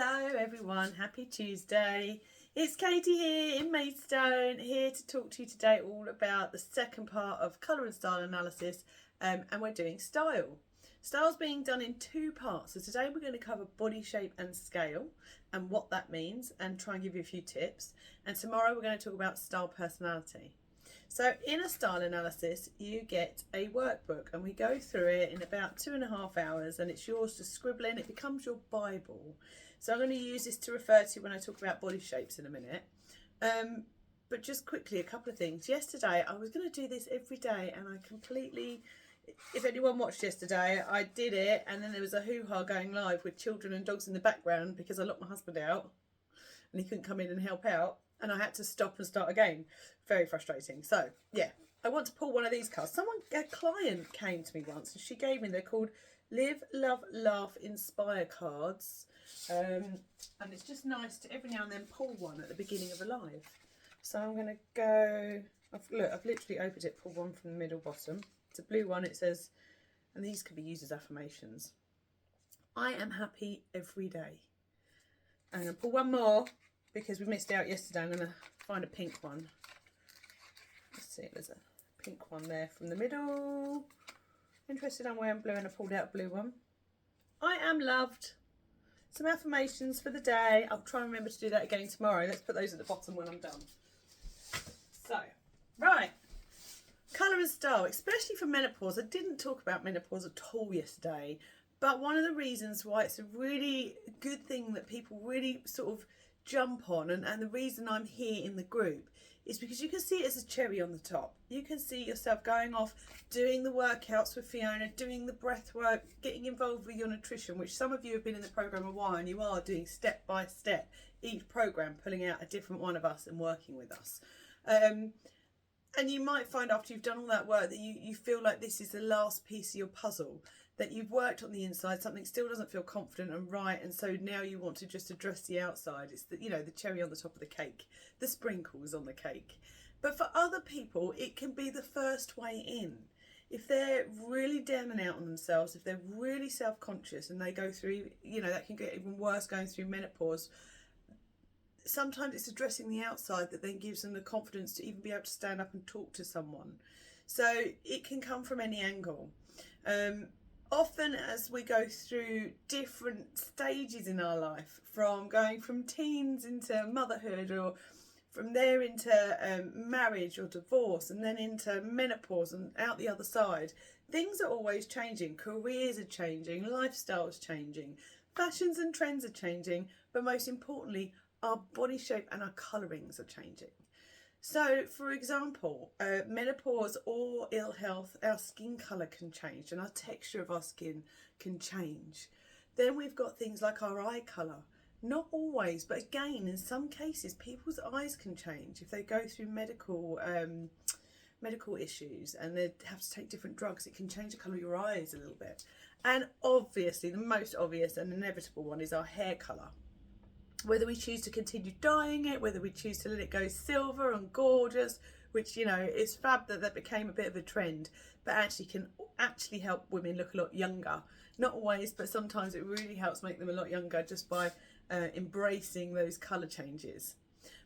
Hello everyone, happy Tuesday. It's Katie here in Maidstone, here to talk to you today all about the second part of colour and style analysis, and we're doing style. Style's being done in two parts, so today we're going to cover body shape and scale and what that means and try and give you a few tips, and tomorrow we're going to talk about style personality. So in a style analysis you get a workbook and we go through it in about 2.5 hours, and it's yours to scribble in. It becomes your Bible. So I'm going to use this to refer to when I talk about body shapes in a minute. But just quickly, a couple of things. Yesterday I was going to do this every day and I completely, if anyone watched yesterday, I did it and then there was a hoo-ha going live with children and dogs in the background because I locked my husband out and he couldn't come in and help out. And I had to stop and start again. Very frustrating. So, yeah, I want to pull one of these cards. A client came to me once and she gave me, they're called Live, Love, Laugh, Inspire cards. And it's just nice to every now and then pull one at the beginning of a live. So I'm going to go, I've literally opened it, pull one from the middle bottom. It's a blue one. It says, and these can be used as affirmations. I am happy every day. I'm going to pull one more, because we missed out yesterday. I'm going to find a pink one. Let's see, there's a pink one there from the middle. Interested, I'm wearing blue and I pulled out a blue one. I am loved. Some affirmations for the day. I'll try and remember to do that again tomorrow. Let's put those at the bottom when I'm done. So, right. Colour and style, especially for menopause. I didn't talk about menopause at all yesterday, but one of the reasons why it's a really good thing that people really sort of jump on, and the reason I'm here in the group is because you can see it as a cherry on the top. You can see yourself going off, doing the workouts with Fiona, doing the breath work, getting involved with your nutrition, which some of you have been in the program a while and you are doing step by step, each program pulling out a different one of us and working with us. And you might find after you've done all that work that you feel like this is the last piece of your puzzle, that you've worked on the inside, something still doesn't feel confident and right, and so now you want to just address the outside. It's the, the cherry on the top of the cake, the sprinkles on the cake. But for other people, it can be the first way in. If they're really down and out on themselves, if they're really self-conscious and they go through, that can get even worse going through menopause. Sometimes it's addressing the outside that then gives them the confidence to even be able to stand up and talk to someone. So it can come from any angle. Often as we go through different stages in our life, from going from teens into motherhood, or from there into marriage or divorce, and then into menopause and out the other side, things are always changing. Careers are changing, lifestyles changing, fashions and trends are changing, but most importantly, our body shape and our colourings are changing. So, for example, menopause or ill health, our skin colour can change and our texture of our skin can change. Then we've got things like our eye colour. Not always, but again, in some cases, people's eyes can change if they go through medical issues and they have to take different drugs. It can change the colour of your eyes a little bit. And obviously, the most obvious and inevitable one is our hair colour. Whether we choose to continue dyeing it, whether we choose to let it go silver and gorgeous, which, it's fab that became a bit of a trend, but actually can help women look a lot younger. Not always, but sometimes it really helps make them a lot younger just by embracing those colour changes.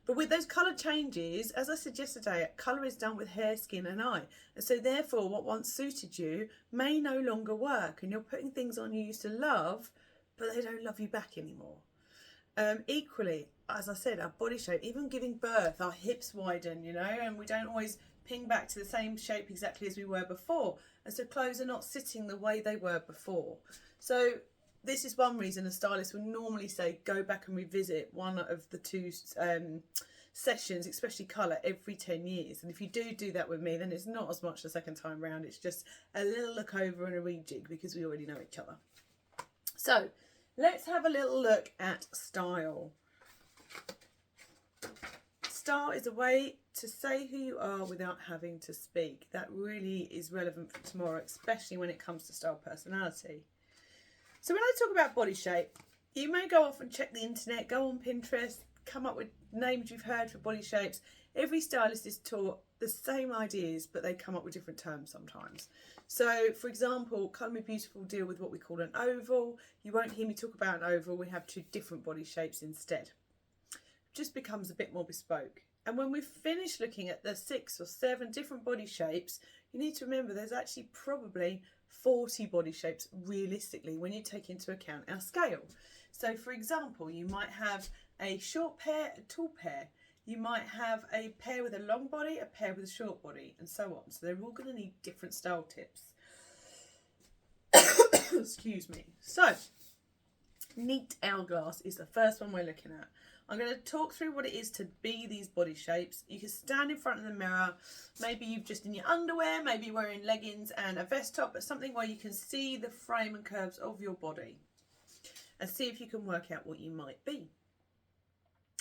But with those colour changes, as I said yesterday, colour is done with hair, skin and eye. And so therefore what once suited you may no longer work, and you're putting things on you used to love, but they don't love you back anymore. Equally, as I said, our body shape, even giving birth, our hips widen, and we don't always ping back to the same shape exactly as we were before. And so clothes are not sitting the way they were before. So this is one reason a stylist will normally say, go back and revisit one of the two sessions, especially colour, every 10 years. And if you do that with me, then it's not as much the second time round. It's just a little look over and a rejig because we already know each other. So let's have a little look at style. Style is a way to say who you are without having to speak. That really is relevant for tomorrow, especially when it comes to style personality. So when I talk about body shape, you may go off and check the internet, go on Pinterest, come up with names you've heard for body shapes. Every stylist is taught the same ideas, but they come up with different terms sometimes. So, for example, Colour Me Beautiful deal with what we call an oval. You won't hear me talk about an oval. We have 2 different body shapes instead. Just becomes a bit more bespoke. And when we've finished looking at the 6 or 7 different body shapes, you need to remember there's actually probably 40 body shapes realistically when you take into account our scale. So, for example, you might have a short pair, a tall pair. You might have a pair with a long body, a pair with a short body, and so on. So they're all going to need different style tips. Excuse me. So, neat hourglass is the first one we're looking at. I'm going to talk through what it is to be these body shapes. You can stand in front of the mirror. Maybe you've just in your underwear, maybe you're wearing leggings and a vest top, but something where you can see the frame and curves of your body and see if you can work out what you might be.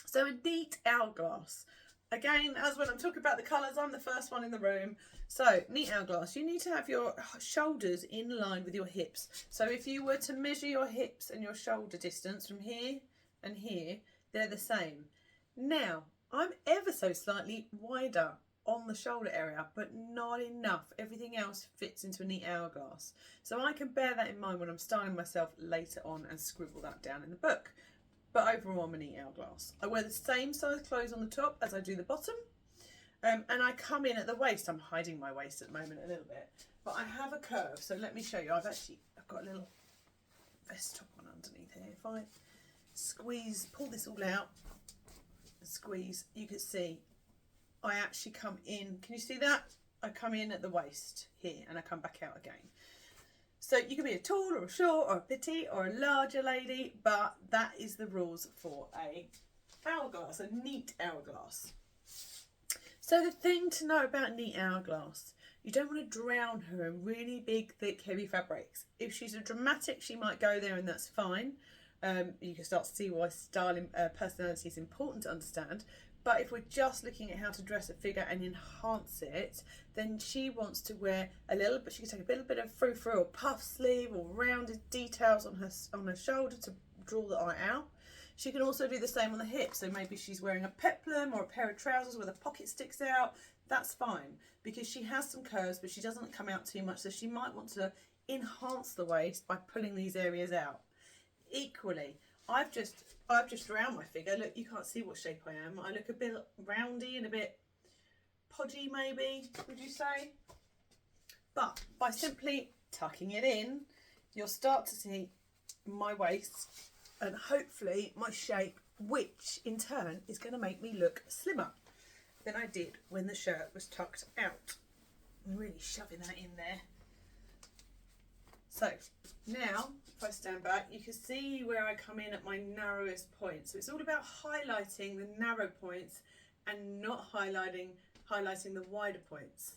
So a neat hourglass. Again, as when I'm talking about the colours, I'm the first one in the room. So, neat hourglass. You need to have your shoulders in line with your hips. So if you were to measure your hips and your shoulder distance from here and here, they're the same. Now, I'm ever so slightly wider on the shoulder area, but not enough. Everything else fits into a neat hourglass. So I can bear that in mind when I'm styling myself later on and scribble that down in the book. But overall, I'm a neat hourglass. I wear the same size clothes on the top as I do the bottom. And I come in at the waist. I'm hiding my waist at the moment a little bit. But I have a curve. So let me show you. I've got a little vest top on underneath here. If I squeeze, pull this all out, and squeeze, you can see I actually come in. Can you see that? I come in at the waist here and I come back out again. So you can be a tall or a short or a petite or a larger lady, but that is the rules for a hourglass, a neat hourglass. So the thing to know about neat hourglass, you don't want to drown her in really big, thick, heavy fabrics. If she's a dramatic, she might go there and that's fine. You can start to see why styling personality is important to understand. But if we're just looking at how to dress a figure and enhance it, then she wants to wear a little bit. She can take a little bit of frou-frou or puff sleeve or rounded details on her shoulder to draw the eye out. She can also do the same on the hips. So maybe she's wearing a peplum or a pair of trousers where the pocket sticks out. That's fine because she has some curves, but she doesn't come out too much. So she might want to enhance the waist by pulling these areas out. Equally, I've just round my figure. Look, you can't see what shape I am. I look a bit roundy and a bit podgy, maybe, would you say? But by simply tucking it in, you'll start to see my waist and hopefully my shape, which in turn is going to make me look slimmer than I did when the shirt was tucked out. I'm really shoving that in there. So now, if I stand back, you can see where I come in at my narrowest point. So it's all about highlighting the narrow points and not highlighting the wider points.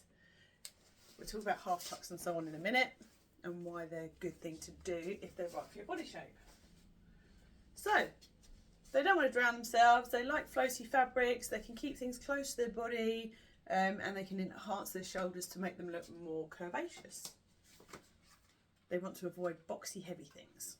We'll talk about half tucks and so on in a minute and why they're a good thing to do if they're right for your body shape. So they don't want to drown themselves. They like floaty fabrics. They can keep things close to their body and they can enhance their shoulders to make them look more curvaceous. They want to avoid boxy, heavy things.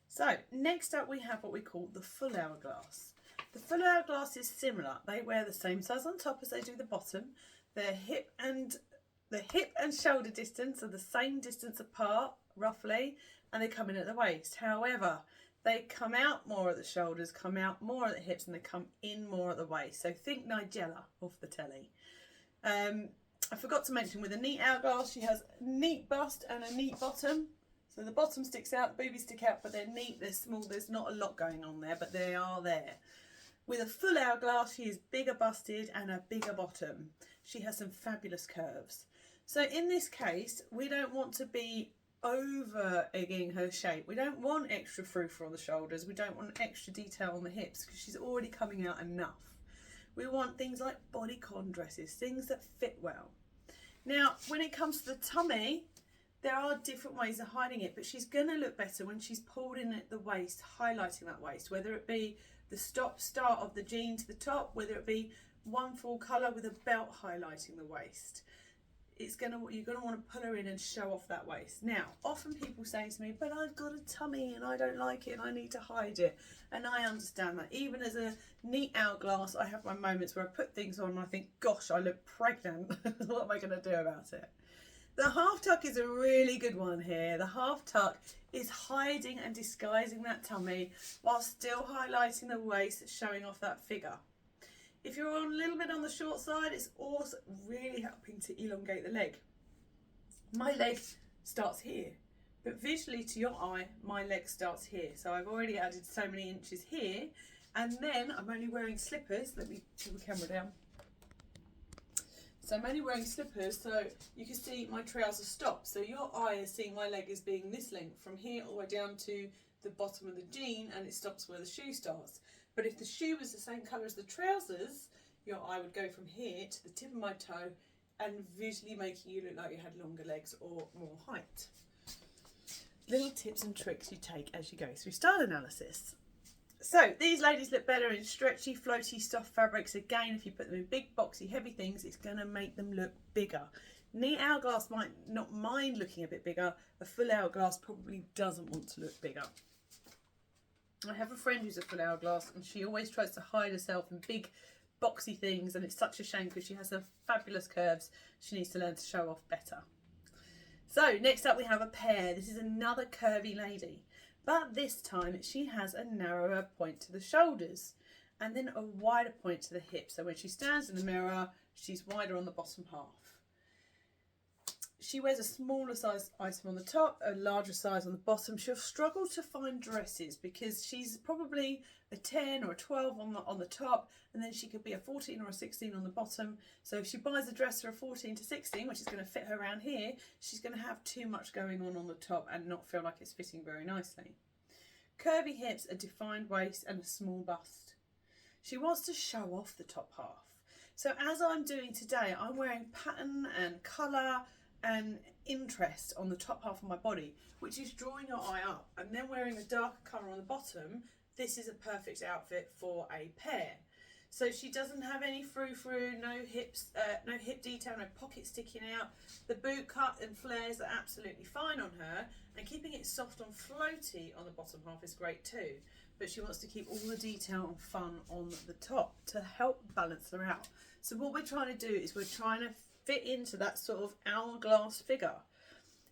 So next up we have what we call the full hourglass. The full hourglass is similar. They wear the same size on top as they do the bottom. The hip and shoulder distance are the same distance apart, roughly, and they come in at the waist. However, they come out more at the shoulders, come out more at the hips, and they come in more at the waist. So think Nigella off the telly. I forgot to mention with a neat hourglass, she has a neat bust and a neat bottom. So the bottom sticks out, the boobies stick out, but they're neat, they're small, there's not a lot going on there, but they are there. With a full hourglass, she is bigger busted and a bigger bottom. She has some fabulous curves. So in this case, we don't want to be over egging her shape. We don't want extra frou-frou on the shoulders. We don't want extra detail on the hips because she's already coming out enough. We want things like bodycon dresses, things that fit well. Now, when it comes to the tummy, there are different ways of hiding it, but she's going to look better when she's pulled in at the waist, highlighting that waist, whether it be the start of the jean to the top, whether it be one full colour with a belt highlighting the waist. You're going to want to pull her in and show off that waist. Now, often people say to me, but I've got a tummy and I don't like it and I need to hide it. And I understand that. Even as a neat hourglass, I have my moments where I put things on and I think, gosh, I look pregnant. What am I going to do about it? The half tuck is a really good one here. The half tuck is hiding and disguising that tummy while still highlighting the waist, showing off that figure. If you're a little bit on the short side, it's also really helping to elongate the leg. My leg starts here, but visually to your eye, my leg starts here. So I've already added so many inches here, and then I'm only wearing slippers. Let me pull the camera down. So I'm only wearing slippers, so you can see my trousers stop. So your eye is seeing my leg as being this length from here all the way down to the bottom of the jean, and it stops where the shoe starts. But if the shoe was the same colour as the trousers, your eye would go from here to the tip of my toe and visually making you look like you had longer legs or more height. Little tips and tricks you take as you go through style analysis. So these ladies look better in stretchy, floaty, soft fabrics. Again, if you put them in big, boxy, heavy things, it's going to make them look bigger. Neat hourglass might not mind looking a bit bigger. A full hourglass probably doesn't want to look bigger. I have a friend who's a full hourglass, and she always tries to hide herself in big, boxy things, and it's such a shame because she has some fabulous curves. She needs to learn to show off better. So next up we have a pear. This is another curvy lady. But this time she has a narrower point to the shoulders and then a wider point to the hips. So when she stands in the mirror, she's wider on the bottom half. She wears a smaller size item on the top, a larger size on the bottom. She'll struggle to find dresses because she's probably a 10 or a 12 on the top, and then she could be a 14 or a 16 on the bottom. So if she buys a dress for a 14 to 16, which is going to fit her around here, she's going to have too much going on the top and not feel like it's fitting very nicely. Curvy hips, a defined waist and a small bust. She wants to show off the top half. So as I'm doing today, I'm wearing pattern and colour and interest on the top half of my body, which is drawing your eye up, and then wearing a darker colour on the bottom. This is a perfect outfit for a pear. So she doesn't have any frou-frou, no hips, no hip detail, no pocket sticking out. The boot cut and flares are absolutely fine on her, and keeping it soft and floaty on the bottom half is great too. But she wants to keep all the detail and fun on the top to help balance her out. So what we're trying to do is we're trying to fit into that sort of hourglass figure.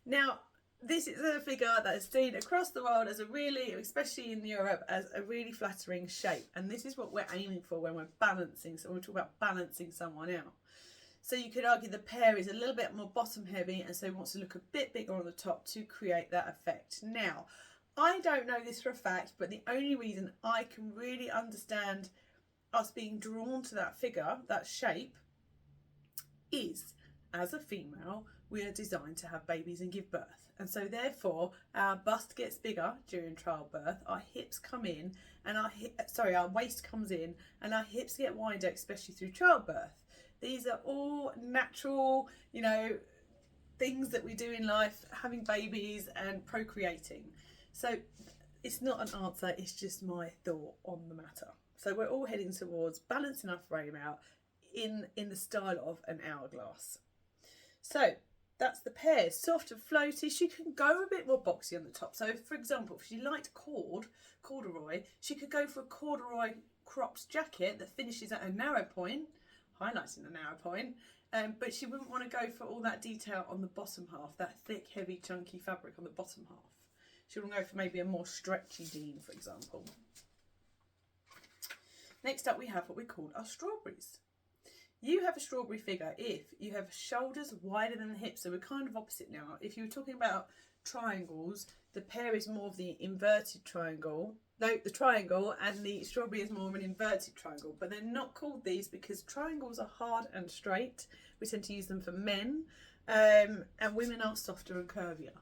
Now, this is a figure that is seen across the world as a really, especially in Europe, as a really flattering shape. And this is what we're aiming for when we're balancing. So we're talking about balancing someone out. So you could argue the pear is a little bit more bottom heavy and so wants to look a bit bigger on the top to create that effect. Now, I don't know this for a fact, but the only reason I can really understand us being drawn to that figure, that shape, is as a female, we are designed to have babies and give birth. And so therefore our bust gets bigger during childbirth, our hips come in and our waist comes in and our hips get wider, especially through childbirth. These are all natural, things that we do in life, having babies and procreating. So it's not an answer, it's just my thought on the matter. So we're all heading towards balancing our frame out in the style of an hourglass. So that's the pear, soft and floaty. She can go a bit more boxy on the top. So for example, if she liked corduroy, she could go for a corduroy cropped jacket that finishes at a narrow point, highlighting the narrow point, but she wouldn't want to go for all that detail on the bottom half, that thick, heavy, chunky fabric on the bottom half. She would go for maybe a more stretchy jean, for example. Next up we have what we call our strawberries. You have a strawberry figure if you have shoulders wider than the hips, so we're kind of opposite now. If you were talking about triangles, the pear is more of the inverted triangle. No, the triangle, and the strawberry is more of an inverted triangle, but they're not called these because triangles are hard and straight. We tend to use them for men, and women are softer and curvier.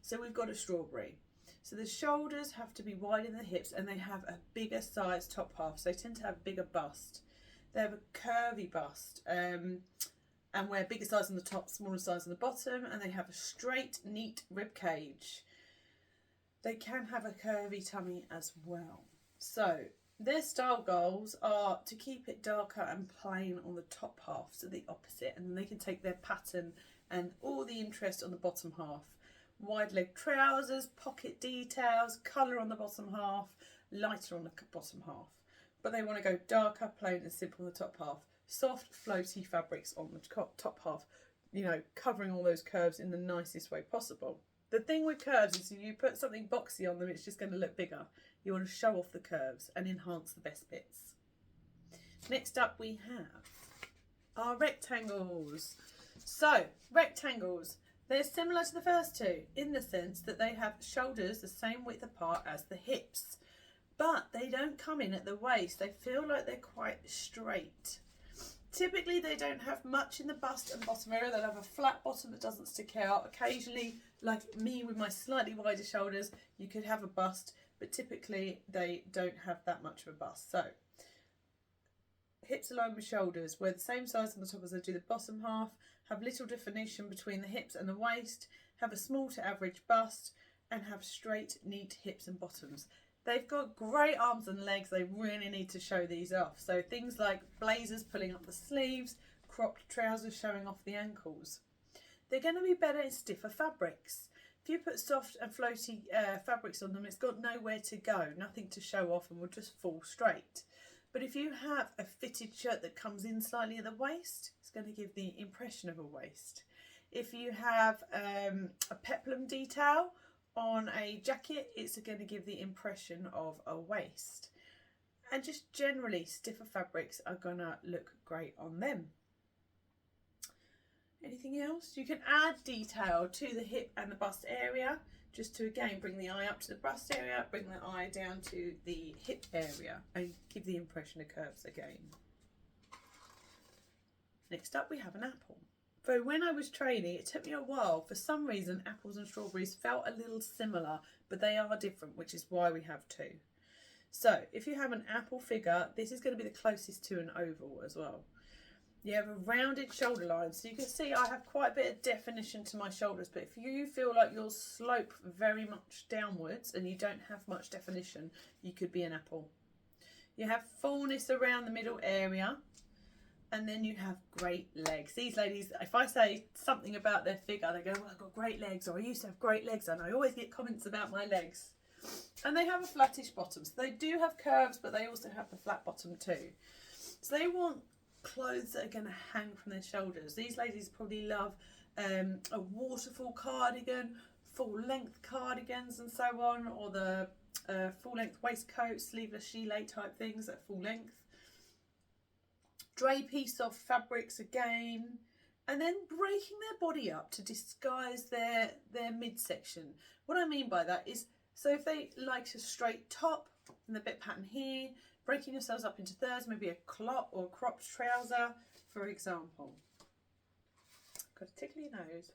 So we've got a strawberry. So the shoulders have to be wider than the hips, and they have a bigger size top half, so they tend to have a bigger bust. They have a curvy bust and wear bigger size on the top, smaller size on the bottom, and they have a straight, neat rib cage. They can have a curvy tummy as well. So their style goals are to keep it darker and plain on the top half, so the opposite, and then they can take their pattern and all the interest on the bottom half. Wide leg trousers, pocket details, colour on the bottom half, lighter on the bottom half. But they want to go darker, plain and simple on the top half. Soft, floaty fabrics on the top half. you know, covering all those curves in the nicest way possible. The thing with curves is if you put something boxy on them, it's just going to look bigger. You want to show off the curves and enhance the best bits. Next up we have our rectangles. So, rectangles, they're similar to the first two in the sense that they have shoulders the same width apart as the hips, but they don't come in at the waist. They feel like they're quite straight. Typically they don't have much in the bust and bottom area. They'll have a flat bottom that doesn't stick out. Occasionally, like me with my slightly wider shoulders, you could have a bust, but typically they don't have that much of a bust. So, hips aligned with shoulders, wear the same size on the top as I do the bottom half, have little definition between the hips and the waist, have a small to average bust, and have straight, neat hips and bottoms. They've got great arms and legs. They really need to show these off. So things like blazers pulling up the sleeves, cropped trousers showing off the ankles. They're going to be better in stiffer fabrics. If you put soft and floaty fabrics on them, it's got nowhere to go, nothing to show off, and will just fall straight. But if you have a fitted shirt that comes in slightly at the waist, it's going to give the impression of a waist. If you have a peplum detail on a jacket, it's going to give the impression of a waist. And just generally, stiffer fabrics are going to look great on them. Anything else? You can add detail to the hip and the bust area, just to again bring the eye up to the bust area, bring the eye down to the hip area, and give the impression of curves again. Next up we have an apple. So when I was training, it took me a while. For some reason, apples and strawberries felt a little similar, but they are different, which is why we have two. So if you have an apple figure, this is going to be the closest to an oval as well. You have a rounded shoulder line, so you can see I have quite a bit of definition to my shoulders, but if you feel like yours slope very much downwards and you don't have much definition, you could be an apple. You have fullness around the middle area, and then you have great legs. These ladies, if I say something about their figure, they go, well, I've got great legs, or I used to have great legs, and I always get comments about my legs. And they have a flattish bottom, so they do have curves, but they also have the flat bottom too. So they want clothes that are going to hang from their shoulders. These ladies probably love a waterfall cardigan, full length cardigans and so on, or the full length waistcoat, sleeveless gilet type things at full length. Drapey soft fabrics again, and then breaking their body up to disguise their midsection. What I mean by that is, so if they like a straight top and the bit pattern here, breaking yourselves up into thirds, maybe a clot or a cropped trouser, for example. Got a tickly nose.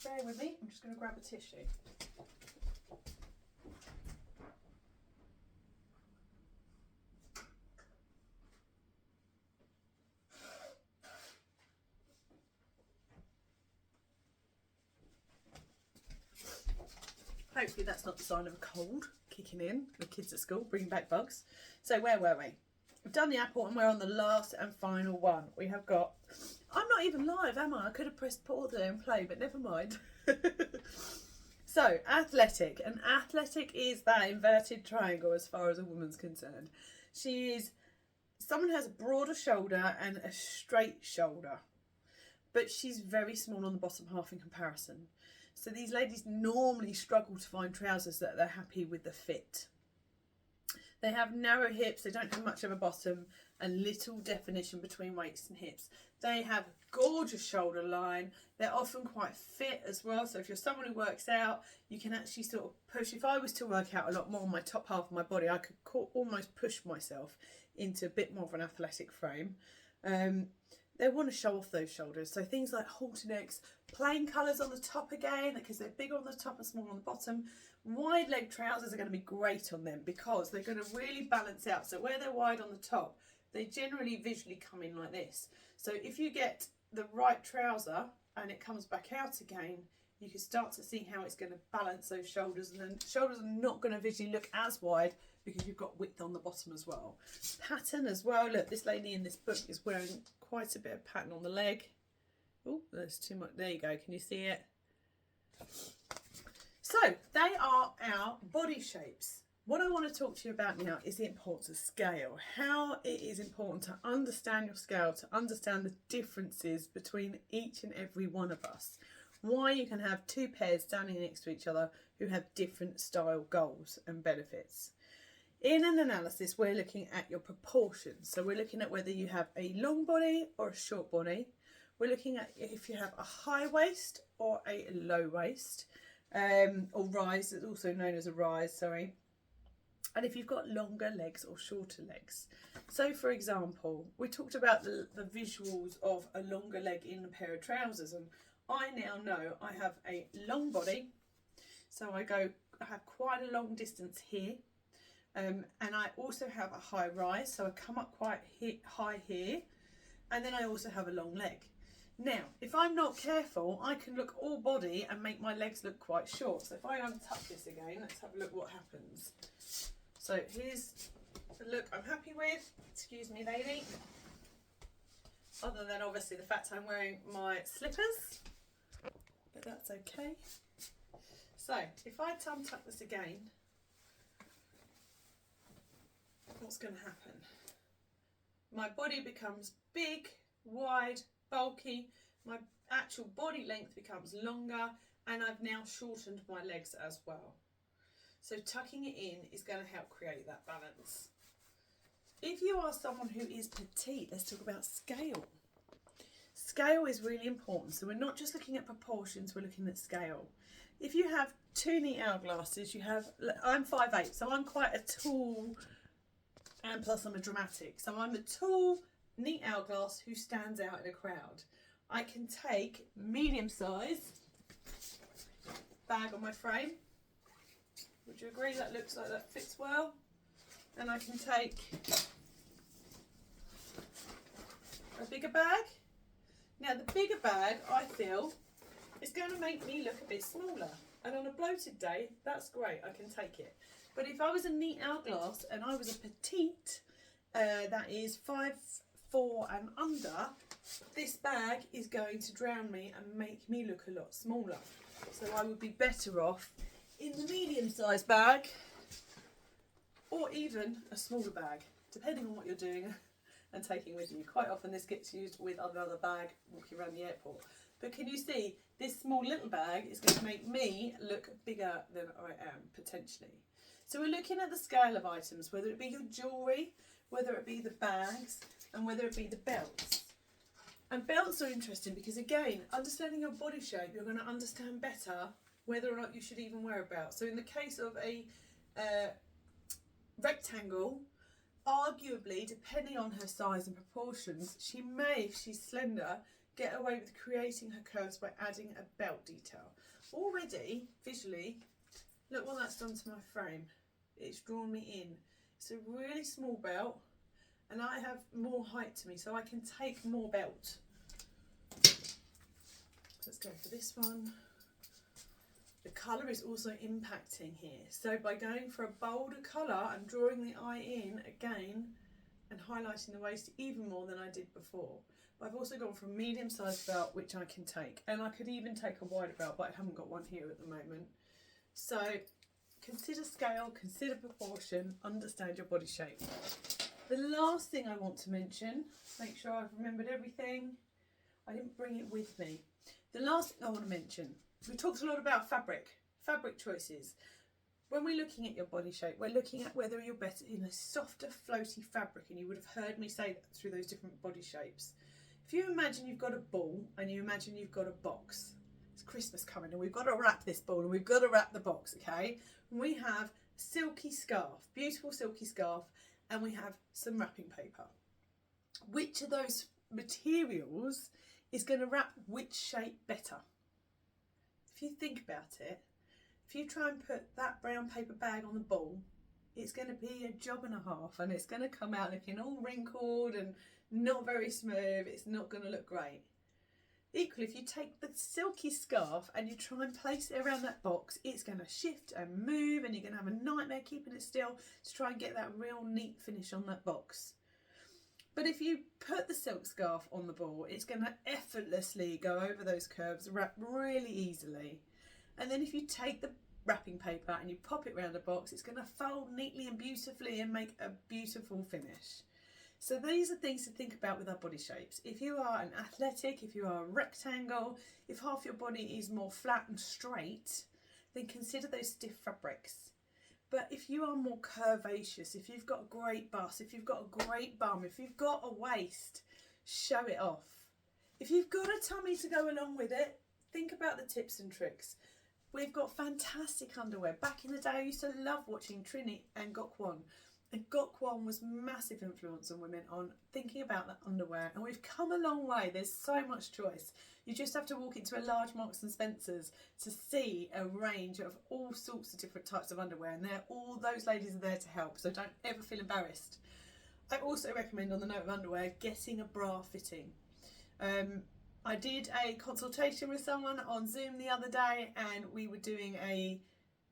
Bear with me, I'm just going to grab a tissue. Hopefully that's not the sign of a cold kicking in. The kids at school, bringing back bugs. So where were we? We've done the apple and we're on the last and final one. We have got, I'm not even live, am I? I could have pressed pause there and play, but never mind. So, athletic. And athletic is that inverted triangle as far as a woman's concerned. She is, someone has a broader shoulder and a straight shoulder, but she's very small on the bottom half in comparison. So these ladies normally struggle to find trousers that they're happy with the fit. They have narrow hips, they don't have much of a bottom, and little definition between waist and hips. They have gorgeous shoulder line. They're often quite fit as well. So if you're someone who works out, you can actually sort of push. If I was to work out a lot more on my top half of my body, I could almost push myself into a bit more of an athletic frame. They want to show off those shoulders. So things like halter necks, plain colours on the top again, because they're bigger on the top and smaller on the bottom. Wide leg trousers are going to be great on them because they're going to really balance out. So where they're wide on the top, they generally visually come in like this. So if you get the right trouser and it comes back out again, you can start to see how it's going to balance those shoulders, and then shoulders are not going to visually look as wide because you've got width on the bottom as well. Pattern as well. Look, this lady in this book is wearing quite a bit of pattern on the leg. Oh, there's too much. There you go. Can you see it? So they are our body shapes. What I want to talk to you about now is the importance of scale, how it is important to understand your scale, to understand the differences between each and every one of us, why you can have two pairs standing next to each other who have different style goals and benefits. In an analysis, we're looking at your proportions. So we're looking at whether you have a long body or a short body. We're looking at if you have a high waist or a low waist, or rise, it's also known as a rise, sorry. And if you've got longer legs or shorter legs. So for example, we talked about the visuals of a longer leg in a pair of trousers, and I now know I have a long body, so I have quite a long distance here, and I also have a high rise, so I come up quite high here, and then I also have a long leg. Now, if I'm not careful, I can look all body and make my legs look quite short. So if I untuck this again, let's have a look what happens. So here's the look I'm happy with. Excuse me, lady. Other than obviously the fact I'm wearing my slippers, but that's okay. So if I untuck this again, what's going to happen? My body becomes big, wide, bulky. My actual body length becomes longer, and I've now shortened my legs as well. So tucking it in is going to help create that balance. If you are someone who is petite, let's talk about scale. Scale is really important. So we're not just looking at proportions, we're looking at scale. If you have two neat hourglasses, I'm 5'8", so I'm quite a tall, and plus I'm a dramatic. So I'm a tall, neat hourglass who stands out in a crowd. I can take medium size bag on my frame. Would you agree that looks like that fits well? And I can take a bigger bag. Now the bigger bag, I feel, is going to make me look a bit smaller. And on a bloated day, that's great, I can take it. But if I was a neat hourglass and I was a petite, that is 5'4" and under, this bag is going to drown me and make me look a lot smaller. So I would be better off in the medium-sized bag, or even a smaller bag, depending on what you're doing and taking with you. Quite often this gets used with another bag walking around the airport. But can you see, this small little bag is going to make me look bigger than I am, potentially. So we're looking at the scale of items, whether it be your jewellery, whether it be the bags, and whether it be the belts. And belts are interesting because, again, understanding your body shape, you're going to understand better whether or not you should even wear a belt. So in the case of a rectangle, arguably, depending on her size and proportions, she may, if she's slender, get away with creating her curves by adding a belt detail. Already, visually, look what that's done to my frame. It's drawn me in. It's a really small belt, and I have more height to me, so I can take more belt. Let's go for this one. The colour is also impacting here. So by going for a bolder colour, I'm drawing the eye in again and highlighting the waist even more than I did before. But I've also gone for a medium-sized belt, which I can take. And I could even take a wider belt, but I haven't got one here at the moment. So consider scale, consider proportion, understand your body shape. The last thing I want to mention, make sure I've remembered everything. I didn't bring it with me. The last thing I want to mention, we talked a lot about fabric choices. When we're looking at your body shape, we're looking at whether you're better in a softer, floaty fabric, and you would have heard me say that through those different body shapes. If you imagine you've got a ball and you imagine you've got a box, it's Christmas coming and we've got to wrap this ball and we've got to wrap the box, okay? And we have silky scarf, beautiful silky scarf, and we have some wrapping paper. Which of those materials is going to wrap which shape better? If you think about it, if you try and put that brown paper bag on the ball, it's going to be a job and a half, and it's going to come out looking all wrinkled and not very smooth. It's not going to look great. Equally, if you take the silky scarf and you try and place it around that box, it's going to shift and move, and you're going to have a nightmare keeping it still to try and get that real neat finish on that box. But if you put the silk scarf on the ball, it's going to effortlessly go over those curves, wrap really easily. And then if you take the wrapping paper and you pop it around a box, it's going to fold neatly and beautifully and make a beautiful finish. So these are things to think about with our body shapes. If you are an athletic, if you are a rectangle, if half your body is more flat and straight, then consider those stiff fabrics. But if you are more curvaceous, if you've got a great bust, if you've got a great bum, if you've got a waist, show it off. If you've got a tummy to go along with it, think about the tips and tricks. We've got fantastic underwear. Back in the day, I used to love watching Trini and Gokwan. And Gokwan was massive influence on women on thinking about that underwear. And we've come a long way. There's so much choice. You just have to walk into a large Marks and Spencer's to see a range of all sorts of different types of underwear. And all those ladies are there to help. So don't ever feel embarrassed. I also recommend, on the note of underwear, getting a bra fitting. I did a consultation with someone on Zoom the other day, and we were doing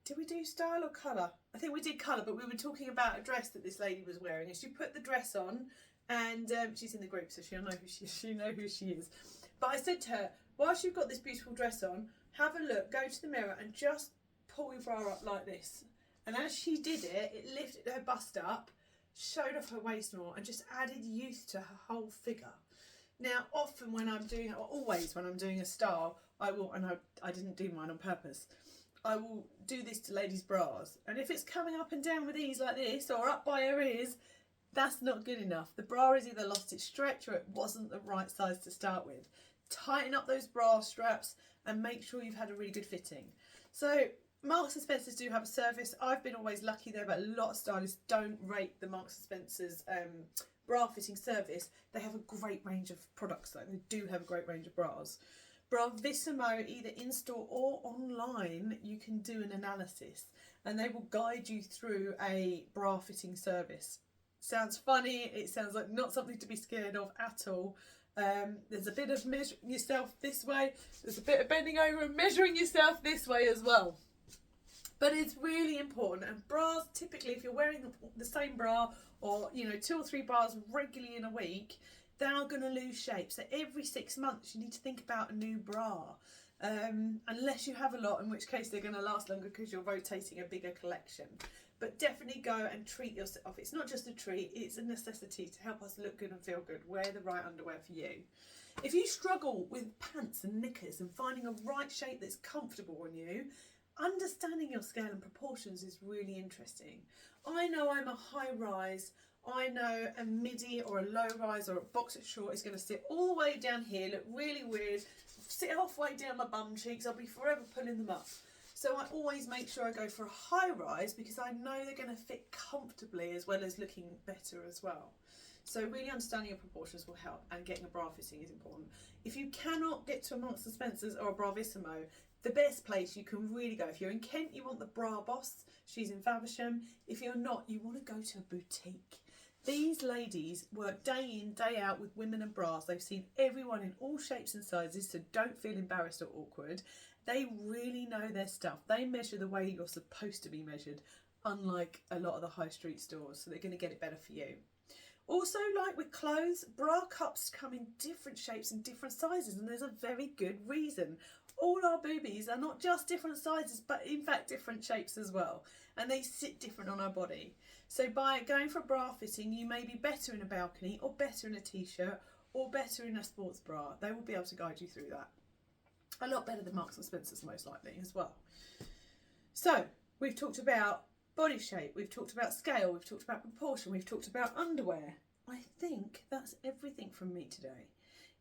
did we do style or colour? I think we did colour, but we were talking about a dress that this lady was wearing, and she put the dress on, and she's in the group, so she'll know who she is. But I said to her, whilst you've got this beautiful dress on, have a look, go to the mirror and just pull your bra up like this. And as she did it, it lifted her bust up, showed off her waist more, and just added youth to her whole figure. Now, often when I'm doing, or always when I'm doing a style, I will, and I didn't do mine on purpose, I will do this to ladies' bras. And if it's coming up and down with ease like this, or up by her ears, that's not good enough. The bra has either lost its stretch or it wasn't the right size to start with. Tighten up those bra straps and make sure you've had a really good fitting. So Marks and Spencer's do have a service. I've been always lucky there, but a lot of stylists don't rate the Marks and Spencer's bra fitting service. They have a great range of products though. They do have a great range of bras. Bravissimo, either in store or online, you can do an analysis and they will guide you through a bra fitting service. Sounds funny, it sounds like not something to be scared of at all. There's a bit of measuring yourself this way, there's a bit of bending over and measuring yourself this way as well. But it's really important, and bras, typically if you're wearing the same bra or 2 or 3 bras regularly in a week, they are going to lose shape. So every 6 months you need to think about a new bra, unless you have a lot, in which case they're going to last longer because you're rotating a bigger collection. But definitely go and treat yourself. It's not just a treat, it's a necessity to help us look good and feel good. Wear the right underwear for you. If you struggle with pants and knickers and finding a right shape that's comfortable on you, understanding your scale and proportions is really interesting. I know I'm a high rise. I know a midi or a low rise or a boxer short is going to sit all the way down here, look really weird, sit halfway down my bum cheeks, I'll be forever pulling them up. So I always make sure I go for a high rise because I know they're going to fit comfortably as well as looking better as well. So really understanding your proportions will help, and getting a bra fitting is important. If you cannot get to a Marks and Spencer's or a Bravissimo, the best place you can really go, if you're in Kent, you want the Bra Boss, she's in Faversham. If you're not, you want to go to a boutique. These ladies work day in, day out with women and bras. They've seen everyone in all shapes and sizes, so don't feel embarrassed or awkward. They really know their stuff. They measure the way you're supposed to be measured, unlike a lot of the high street stores, so they're going to get it better for you. Also, like with clothes, bra cups come in different shapes and different sizes, and there's a very good reason. All our boobies are not just different sizes, but in fact different shapes as well, and they sit different on our body. So by going for a bra fitting, you may be better in a balcony, or better in a t-shirt, or better in a sports bra. They will be able to guide you through that. A lot better than Marks and Spencer's most likely as well. So we've talked about body shape, we've talked about scale, we've talked about proportion, we've talked about underwear. I think that's everything from me today.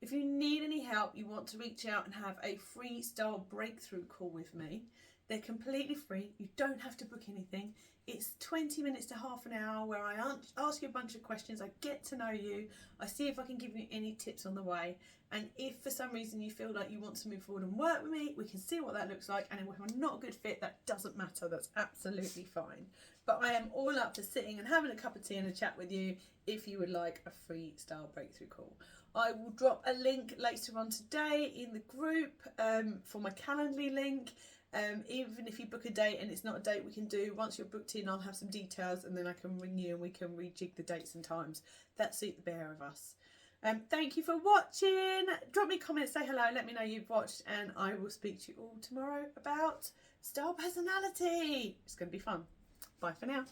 If you need any help, you want to reach out and have a free style breakthrough call with me. They're completely free. You don't have to book anything. It's 20 minutes to half an hour where I ask you a bunch of questions. I get to know you. I see if I can give you any tips on the way. And if for some reason you feel like you want to move forward and work with me, we can see what that looks like. And if we're not a good fit, that doesn't matter. That's absolutely fine. But I am all up for sitting and having a cup of tea and a chat with you if you would like a free style breakthrough call. I will drop a link later on today in the group for my Calendly link. Even if you book a date and it's not a date we can do, once you're booked in, I'll have some details and then I can ring you and we can rejig the dates and times that suit the pair of us. Thank you for watching. Drop me a comment, say hello, let me know you've watched, and I will speak to you all tomorrow about style personality. It's going to be fun. Bye for now.